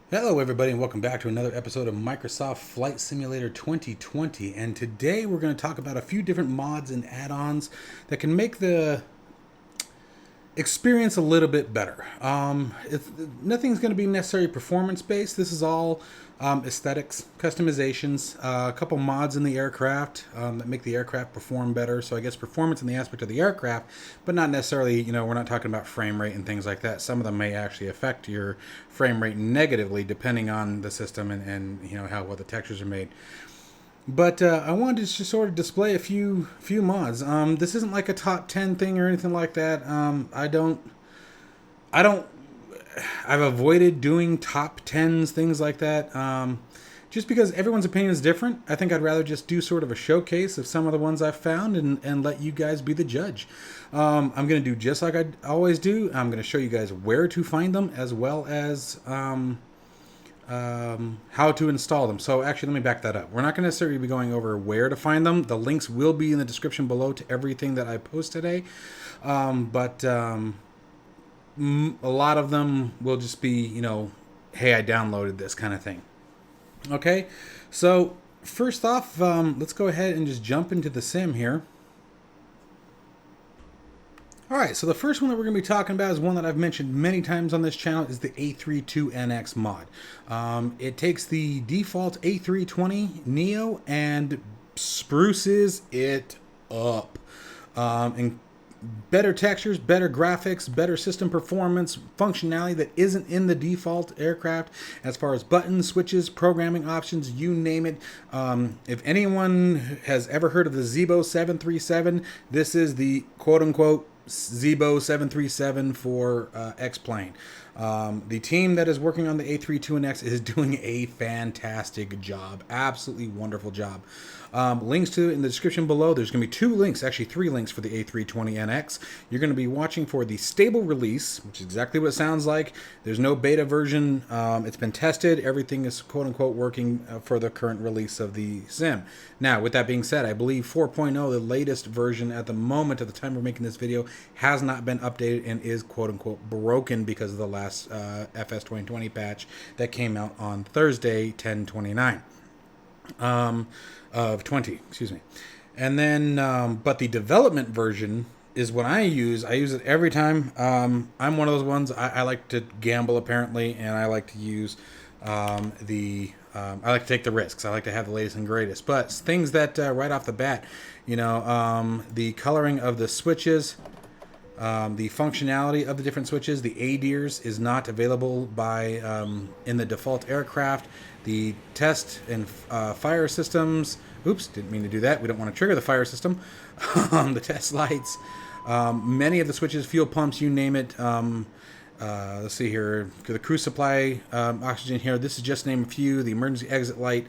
Hello everybody and welcome back to another episode of Microsoft Flight Simulator 2020, and today we're going to talk about a few different mods and add-ons that can make the experience a little bit better. Nothing's going to be necessarily performance based. This is all aesthetics, customizations, a couple mods in the aircraft that make the aircraft perform better. So I guess performance in the aspect of the aircraft, but not necessarily, we're not talking about frame rate and things like that. Some of them may actually affect your frame rate negatively depending on the system and how well the textures are made. But I wanted to just sort of display a few mods. This isn't like a top 10 thing or anything like that. I've avoided doing top 10s, things like that. Just because everyone's opinion is different. I think I'd rather just do sort of a showcase of some of the ones I've found and let you guys be the judge. I'm going to do just like I always do. I'm going to show you guys where to find them as well as how to install them. So actually, let me back that up. We're not going to necessarily be going over where to find them. The links will be in the description below to everything that I post today. But a lot of them will just be, hey, I downloaded this kind of thing. Okay, so first off, let's go ahead and just jump into the sim here. All right, so the first one that we're going to be talking about is one that I've mentioned many times on this channel, is the A32NX mod. It takes the default A320neo and spruces it up. And better textures, better graphics, better system performance, functionality that isn't in the default aircraft as far as buttons, switches, programming options, you name it. If anyone has ever heard of the Zibo 737, this is the quote-unquote Zibo 737 for X-Plane. The team that is working on the A32NX is doing a fantastic job. Absolutely wonderful job. Links to it in the description below. There's going to be 2 links, actually 3 links for the A320NX. You're going to be watching for the stable release, which is exactly what it sounds like. There's no beta version. It's been tested. Everything is quote-unquote working for the current release of the sim. Now, with that being said, I believe 4.0, the latest version at the moment, at the time we're making this video, has not been updated and is quote-unquote broken because of the last FS 2020 patch that came out on Thursday, 10/29. Of 20, excuse me. And then, but the development version is what I use. I use it every time. I'm one of those ones, I like to gamble apparently, and I like to use I like to take the risks. I like to have the latest and greatest. But things that right off the bat, the coloring of the switches, the functionality of the different switches, the ADIRs is not available in the default aircraft. The test and fire systems, oops, didn't mean to do that. We don't want to trigger the fire system. The test lights, many of the switches, fuel pumps, you name it. Let's see here, the crew supply, oxygen here. This is just to name a few. The emergency exit light.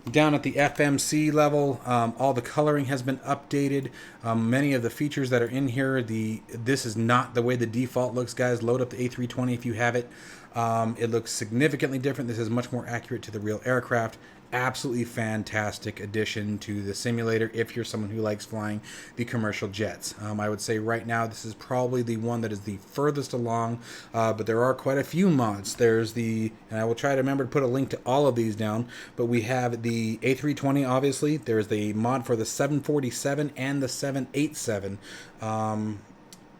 Down at the FMC level, all the coloring has been updated. Many of the features that are in here, this is not the way the default looks, guys. Load up the A320 if you have it. It looks significantly different. This is much more accurate to the real aircraft. Absolutely fantastic addition to the simulator if you're someone who likes flying the commercial jets. I would say right now this is probably the one that is the furthest along, but there are quite a few mods. And I will try to remember to put a link to all of these down, but we have the A320, obviously. There's the mod for the 747 and the 787.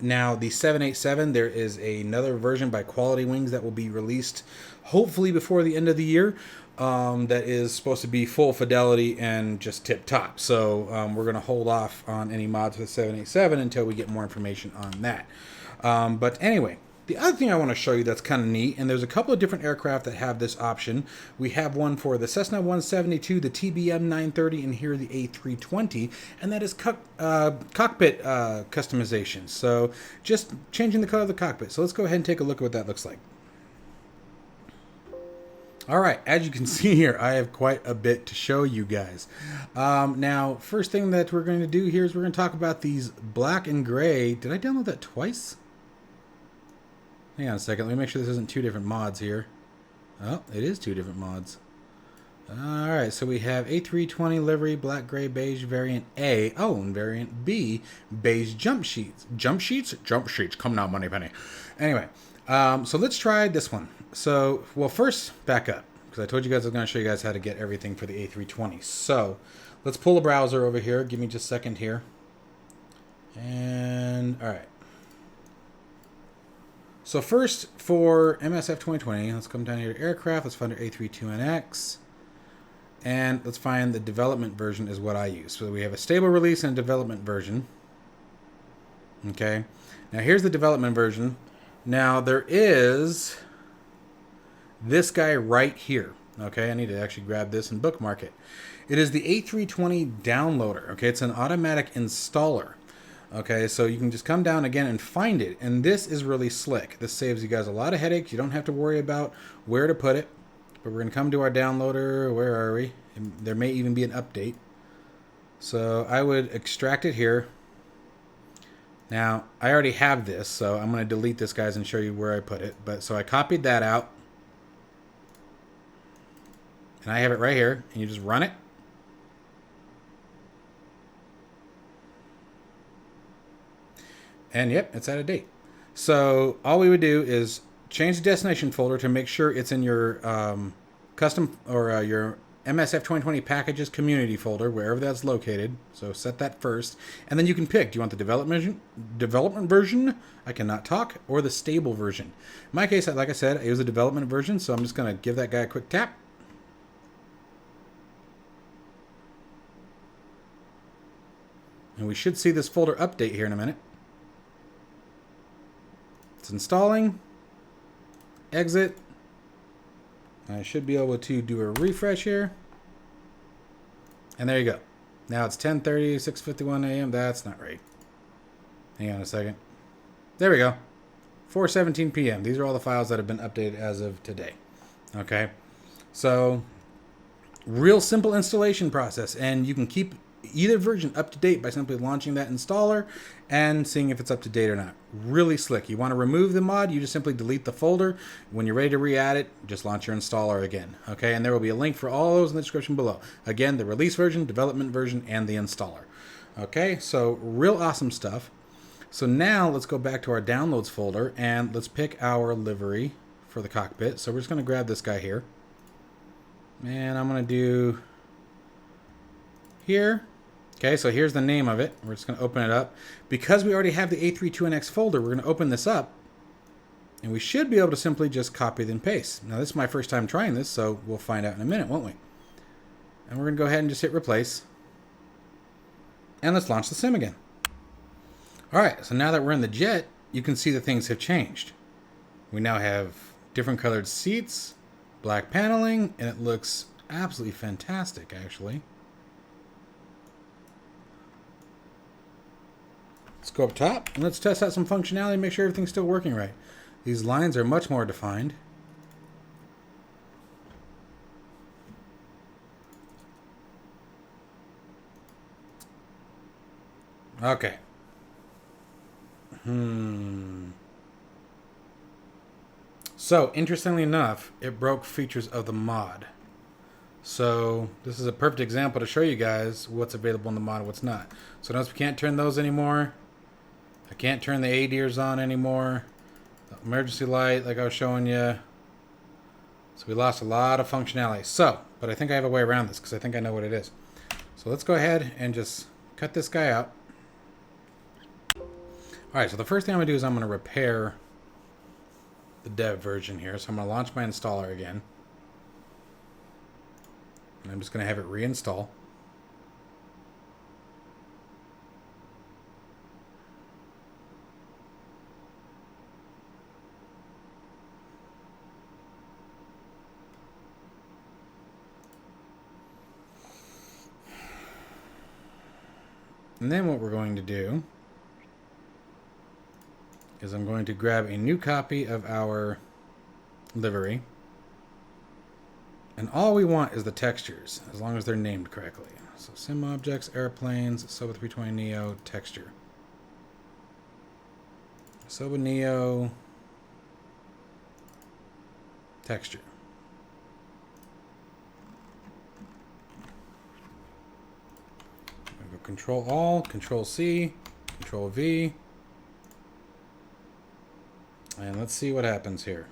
Now, the 787, there is another version by Quality Wings that will be released hopefully before the end of the year. That is supposed to be full fidelity and just tip-top. So we're going to hold off on any mods for the 787 until we get more information on that. But anyway, the other thing I want to show you that's kind of neat, and there's a couple of different aircraft that have this option. We have one for the Cessna 172, the TBM 930, and here the A320, and that is cockpit customization. So just changing the color of the cockpit. So let's go ahead and take a look at what that looks like. All right, as you can see here, I have quite a bit to show you guys. Now, first thing that we're going to do here is we're going to talk about these black and gray. Did I download that twice? Hang on a second. Let me make sure this isn't 2 different mods here. Oh, it is 2 different mods. All right, so we have A320 livery, black, gray, beige, variant A. Oh, and variant B, beige jump sheets. Jump sheets? Jump sheets. Come now, Moneypenny. Anyway, So let's try this one. So, well, first, back up, because I told you guys I was going to show you guys how to get everything for the A320. So, let's pull a browser over here. Give me just a second here. And, all right. So first, for MSF 2020, let's come down here to Aircraft. Let's find our A32NX. And let's find the development version is what I use. So we have a stable release and a development version. Okay. Now here's the development version. Now there is this guy right here. Okay, I need to actually grab this and bookmark it. It is the A320 downloader. Okay, it's an automatic installer. Okay, so you can just come down again and find it. And this is really slick. This saves you guys a lot of headaches. You don't have to worry about where to put it. But we're going to come to our downloader. Where are we? There may even be an update. So I would extract it here. Now, I already have this, so I'm going to delete this, guys, and show you where I put it. But so I copied that out. And I have it right here. And you just run it. And yep, it's out of date. So all we would do is change the destination folder to make sure it's in your custom or your MSF 2020 packages community folder, wherever that's located. So set that first. And then you can pick, do you want the development version? I cannot talk, or the stable version. In my case, like I said, I use the development version. So I'm just going to give that guy a quick tap. And we should see this folder update here in a minute. It's installing. Exit. I should be able to do a refresh here. And there you go. Now it's 10:30, 6:51 a.m. That's not right. Hang on a second. There we go. 4:17 p.m. These are all the files that have been updated as of today. Okay. So, real simple installation process. And you can keep either version up to date by simply launching that installer and seeing if it's up to date or not. Really slick. You want to remove the mod, you just simply delete the folder. When you're ready to re-add it, just launch your installer again. Okay, and there will be a link for all those in the description below. Again, the release version, development version, and the installer. Okay, so real awesome stuff. So now let's go back to our downloads folder and let's pick our livery for the cockpit. So we're just going to grab this guy here. And I'm going to do here. Okay, so here's the name of it. We're just going to open it up. Because we already have the A32NX folder, we're going to open this up. And we should be able to simply just copy and paste. Now, this is my first time trying this, so we'll find out in a minute, won't we? And we're going to go ahead and just hit replace. And let's launch the sim again. All right, so now that we're in the jet, you can see that things have changed. We now have different colored seats, black paneling, and it looks absolutely fantastic, actually. Let's go up top and let's test out some functionality and make sure everything's still working right. These lines are much more defined. Okay. So, interestingly enough, it broke features of the mod. So, this is a perfect example to show you guys what's available in the mod and what's not. So, notice we can't turn those anymore. I can't turn the ADIRs on anymore. The emergency light, like I was showing you. So we lost a lot of functionality. So, but I think I have a way around this because I think I know what it is. So let's go ahead and just cut this guy out. Alright, so the first thing I'm going to do is I'm going to repair the dev version here. So I'm going to launch my installer again. And I'm just going to have it reinstall. And then what we're going to do is I'm going to grab a new copy of our livery. And all we want is the textures, as long as they're named correctly. So sim objects, airplanes, Soba 320neo, texture. Soba Neo, texture. Control All, Control C, Control V, And let's see what happens here.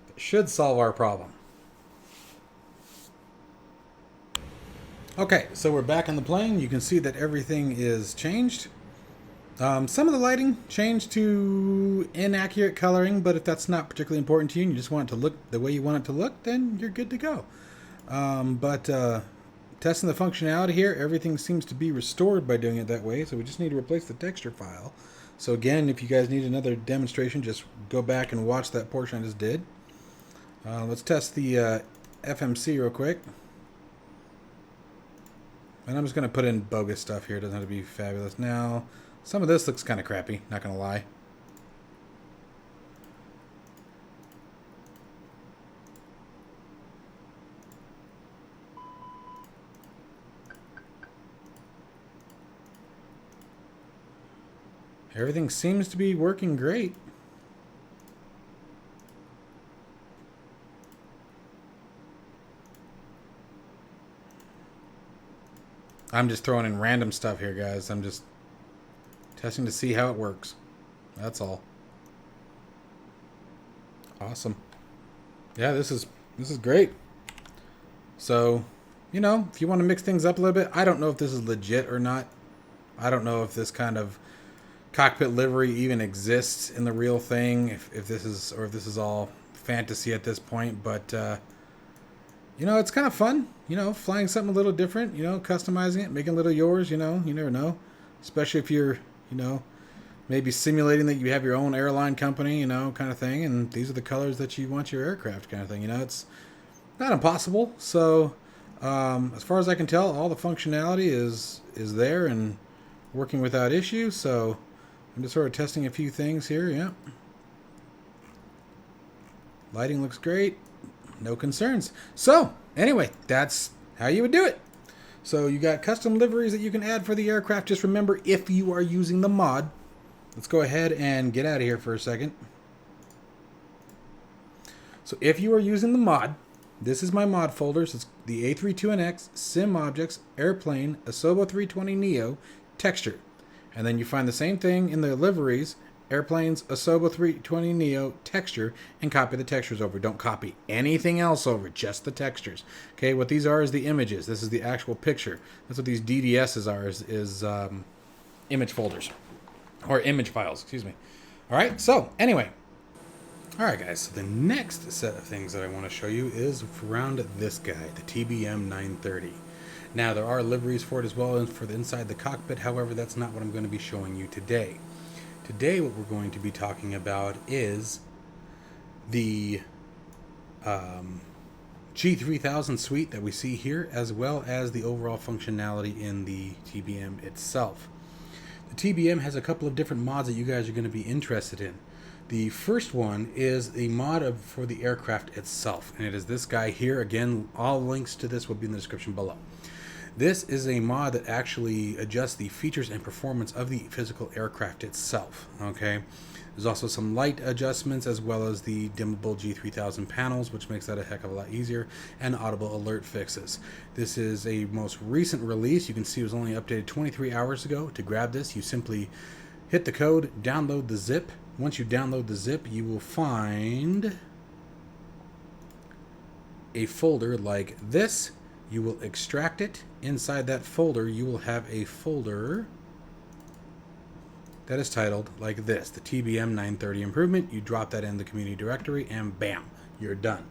It should solve our problem. Okay, so we're back on the plane. You can see that everything is changed. Some of the lighting changed to inaccurate coloring, but if that's not particularly important to you and you just want it to look the way you want it to look, then you're good to go. Testing the functionality here, everything seems to be restored by doing it that way, so we just need to replace the texture file. So again, if you guys need another demonstration, just go back and watch that portion I just did. Let's test the FMC real quick. And I'm just going to put in bogus stuff here. It doesn't have to be fabulous. Now, some of this looks kind of crappy, not going to lie. Everything seems to be working great. I'm just throwing in random stuff here, guys. I'm just testing to see how it works. That's all. Awesome. Yeah, this is great. So, you know, if you want to mix things up a little bit, I don't know if this is legit or not. I don't know if this kind of cockpit livery even exists in the real thing, if this is all fantasy at this point, but you know, it's kind of fun, you know, flying something a little different, you know, customizing it, making a little yours, you know, you never know, especially if you're, you know, maybe simulating that you have your own airline company, you know, kind of thing, and these are the colors that you want your aircraft kind of thing, you know, it's not impossible. So as far as I can tell, all the functionality is there and working without issue. So I'm just sort of testing a few things here. Yeah, lighting looks great, no concerns. So anyway, that's how you would do it. So you got custom liveries that you can add for the aircraft. Just remember, if you are using the mod, let's go ahead and get out of here for a second. So if you are using the mod, this is my mod folders. It's the A32NX, Sim Objects, Airplane, Asobo 320neo, Texture. And then you find the same thing in the liveries, Airplanes, Asobo 320neo, Texture, and copy the textures over. Don't copy anything else over, just the textures. Okay, what these are is the images. This is the actual picture. That's what these DDSs are, is image folders. Or image files, excuse me. All right, so anyway. All right, guys, so the next set of things that I want to show you is around this guy, the TBM 930. Now, there are liveries for it as well and for the inside the cockpit. However, that's not what I'm going to be showing you today. Today, what we're going to be talking about is the G3000 suite that we see here, as well as the overall functionality in the TBM itself. The TBM has a couple of different mods that you guys are going to be interested in. The first one is a mod for the aircraft itself, and it is this guy here. Again, all links to this will be in the description below. This is a mod that actually adjusts the features and performance of the physical aircraft itself. Okay, there's also some light adjustments as well as the dimmable G3000 panels, which makes that a heck of a lot easier, and audible alert fixes. This is a most recent release. You can see it was only updated 23 hours ago. To grab this, you simply hit the code, download the zip. Once you download the zip, you will find a folder like this. You will extract it. Inside that folder, you will have a folder that is titled like this, the TBM 930 Improvement. You drop that in the community directory and bam, you're done.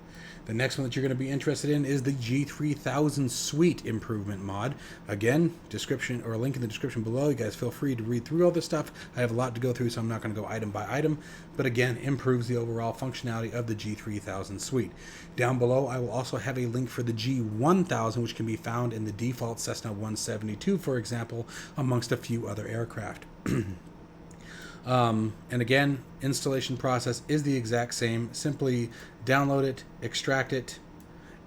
The next one that you're going to be interested in is the G3000 Suite Improvement mod. Again, description or link in the description below. You guys feel free to read through all this stuff. I have a lot to go through, so I'm not going to go item by item. But again, improves the overall functionality of the G3000 Suite. Down below, I will also have a link for the G1000, which can be found in the default Cessna 172, for example, amongst a few other aircraft. And again, installation process is the exact same. Simply download it, extract it,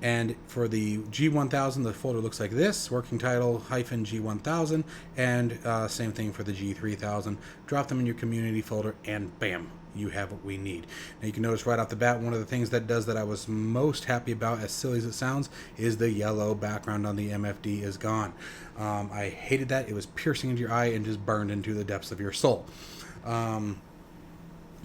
and for the G1000, the folder looks like this, working title -G1000, and same thing for the G3000. Drop them in your community folder, and bam, you have what we need. Now you can notice right off the bat, one of the things that does that I was most happy about, as silly as it sounds, is the yellow background on the MFD is gone. I hated that. It was piercing into your eye and just burned into the depths of your soul.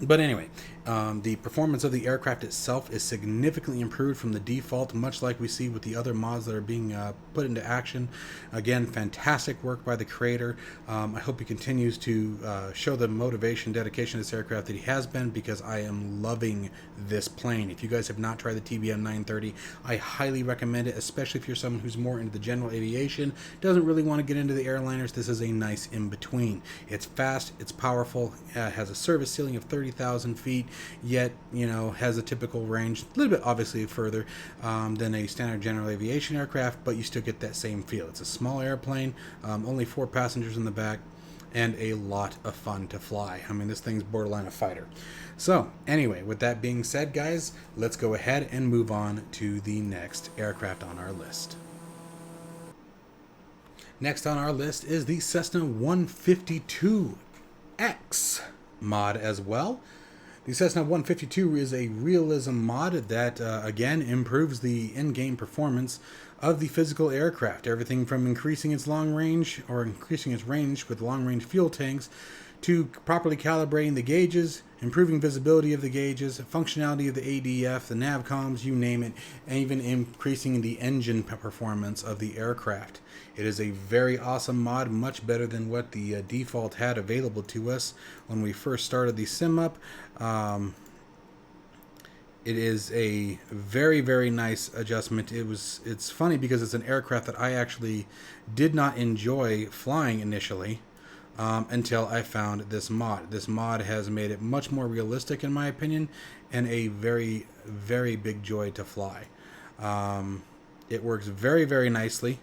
But anyway, the performance of the aircraft itself is significantly improved from the default, much like we see with the other mods that are being put into action. Again, fantastic work by the creator. I hope he continues to show the motivation, dedication to this aircraft that he has been, because I am loving this plane. If you guys have not tried the TBM 930, I highly recommend it, especially if you're someone who's more into the general aviation, doesn't really want to get into the airliners. This is a nice in-between. It's fast, it's powerful, has a service ceiling of 30,000 feet, yet, you know, has a typical range, a little bit obviously further than a standard general aviation aircraft, but you still get that same feel. It's a small airplane, only 4 passengers in the back, and a lot of fun to fly. I mean, this thing's borderline a fighter. So, anyway, with that being said, guys, let's go ahead and move on to the next aircraft on our list. Next on our list is the Cessna 152X mod as well. The Cessna 152 is a realism mod that, again, improves the in-game performance of the physical aircraft. Everything from increasing its long range, or increasing its range with long-range fuel tanks, to properly calibrating the gauges, improving visibility of the gauges, functionality of the ADF, the nav comms, you name it, and even increasing the engine performance of the aircraft. It is a very awesome mod, much better than what the default had available to us when we first started the sim up. It is a very, very nice adjustment. It's funny because it's an aircraft that I actually did not enjoy flying initially until I found this mod. This mod has made it much more realistic in my opinion, and a very, very big joy to fly. It works very, very nicely,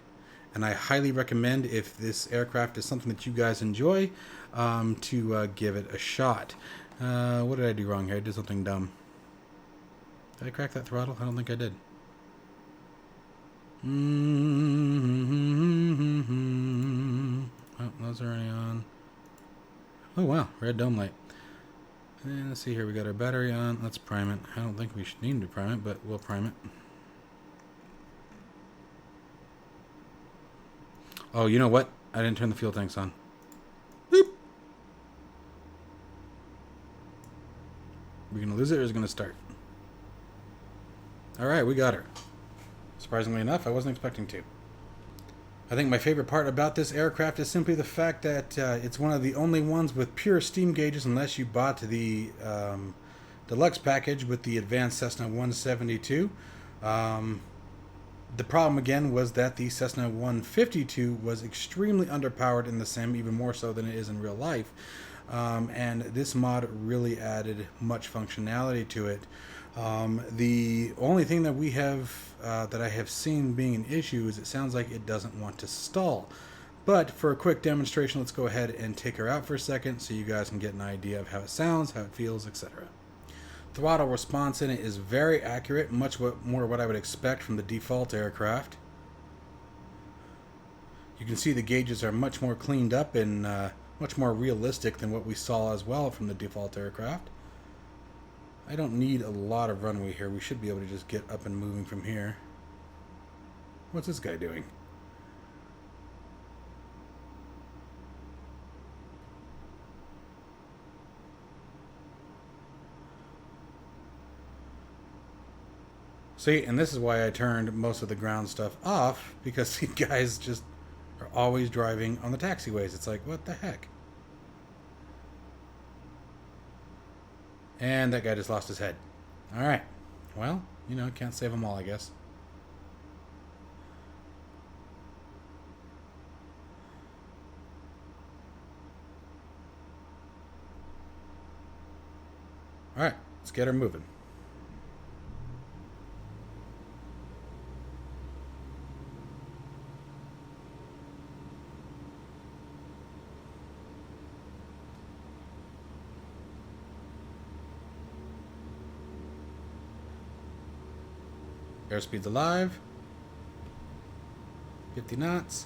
and I highly recommend, if this aircraft is something that you guys enjoy, to give it a shot. What did I do wrong here? I did something dumb. Did I crack that throttle? I don't think I did. Oh, those are already on. Oh wow, red dome light. And let's see here, we got our battery on. Let's prime it. I don't think we should need to prime it, but we'll prime it. Oh, you know what? I didn't turn the fuel tanks on. Boop. We're gonna lose it, or is it gonna start? Alright, we got her. Surprisingly enough, I wasn't expecting to. I think my favorite part about this aircraft is simply the fact that it's one of the only ones with pure steam gauges, unless you bought the deluxe package with the advanced Cessna 172. The problem again was that the Cessna 152 was extremely underpowered in the sim, even more so than it is in real life. And this mod really added much functionality to it. The only thing that we have that I have seen being an issue is it sounds like it doesn't want to stall. But for a quick demonstration, let's go ahead and take her out for a second so you guys can get an idea of how it sounds, how it feels, etc. Throttle response in it is very accurate, much more what I would expect from the default aircraft. You can see the gauges are much more cleaned up and much more realistic than what we saw as well from the default aircraft. I don't need a lot of runway here. We should be able to just get up and moving from here. What's this guy doing? See, and this is why I turned most of the ground stuff off, because these guys just are always driving on the taxiways. It's like, what the heck? And that guy just lost his head. Alright. Well, you know, can't save them all, I guess. Alright, let's get her moving. Airspeed's alive. 50 knots.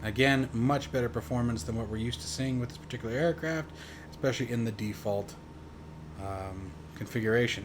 Again, much better performance than what we're used to seeing with this particular aircraft, especially in the default configuration.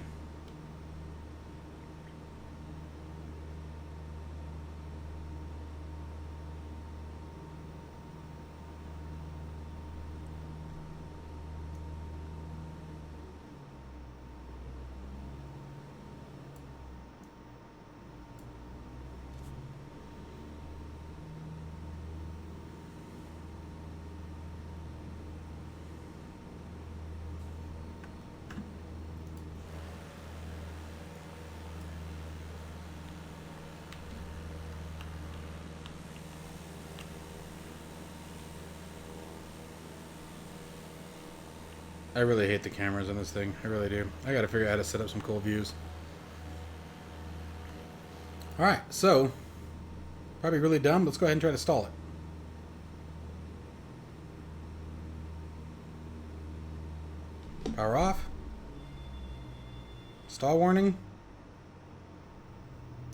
I really hate the cameras on this thing. I really do. I gotta figure out how to set up some cool views. Alright, so probably really dumb. Let's go ahead and try to stall it. Power off. Stall warning.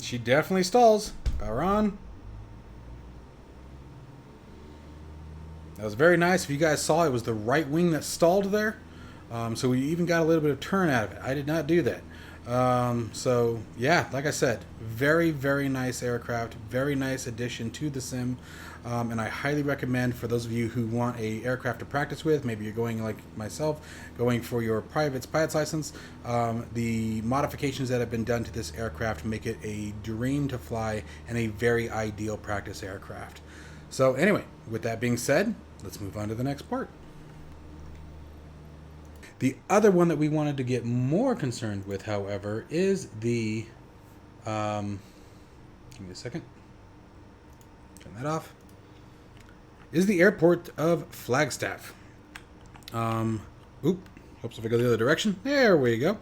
She definitely stalls. Power on. That was very nice. If you guys saw, it was the right wing that stalled there. So we even got a little bit of turn out of it. I did not do that. So yeah, like I said, very, very nice aircraft, very nice addition to the sim. And I highly recommend for those of you who want a aircraft to practice with, maybe you're going like myself, going for your pilot's license, the modifications that have been done to this aircraft make it a dream to fly and a very ideal practice aircraft. So anyway, with that being said, let's move on to the next part. The other one that we wanted to get more concerned with, however, is the, give me a second, turn that off, is the airport of Flagstaff. Oops, if I go the other direction, there we go.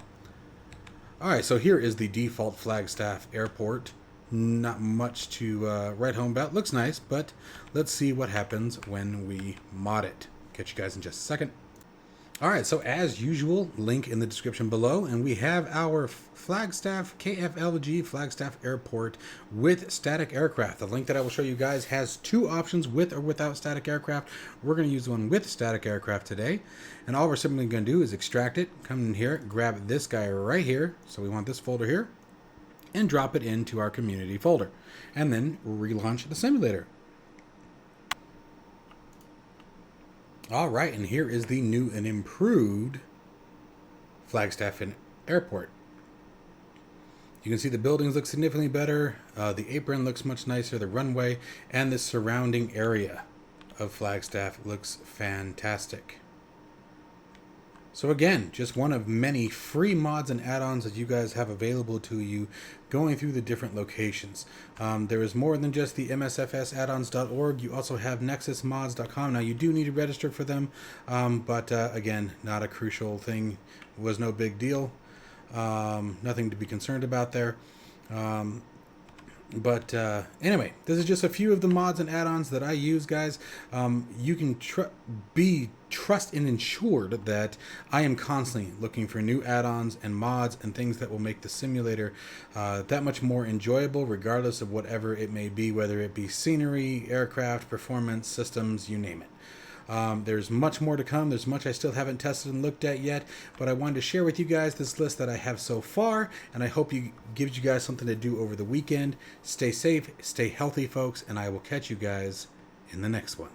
Alright, so here is the default Flagstaff airport. Not much to write home about. Looks nice, but let's see what happens when we mod it. Catch you guys in just a second. Alright, so as usual, link in the description below, and we have our Flagstaff KFLG Flagstaff Airport with static aircraft. The link that I will show you guys has two options, with or without static aircraft. We're going to use the one with static aircraft today, and all we're simply going to do is extract it, come in here, grab this guy right here, so we want this folder here, and drop it into our community folder, and then relaunch the simulator. Alright, and here is the new and improved Flagstaff Airport. You can see the buildings look significantly better, the apron looks much nicer, the runway, and the surrounding area of Flagstaff looks fantastic. So again, just one of many free mods and add-ons that you guys have available to you going through the different locations. There is more than just the msfsaddons.org. You also have nexusmods.com. Now you do need to register for them, but again, not a crucial thing. It was no big deal. Nothing to be concerned about there. But anyway, this is just a few of the mods and add-ons that I use, guys. You can trust and ensured that I am constantly looking for new add-ons and mods and things that will make the simulator that much more enjoyable, regardless of whatever it may be, whether it be scenery, aircraft, performance, systems, you name it. There's much more to come. There's much I still haven't tested and looked at yet, but I wanted to share with you guys this list that I have so far, and I hope it gives you guys something to do over the weekend. Stay safe, stay healthy, folks, and I will catch you guys in the next one.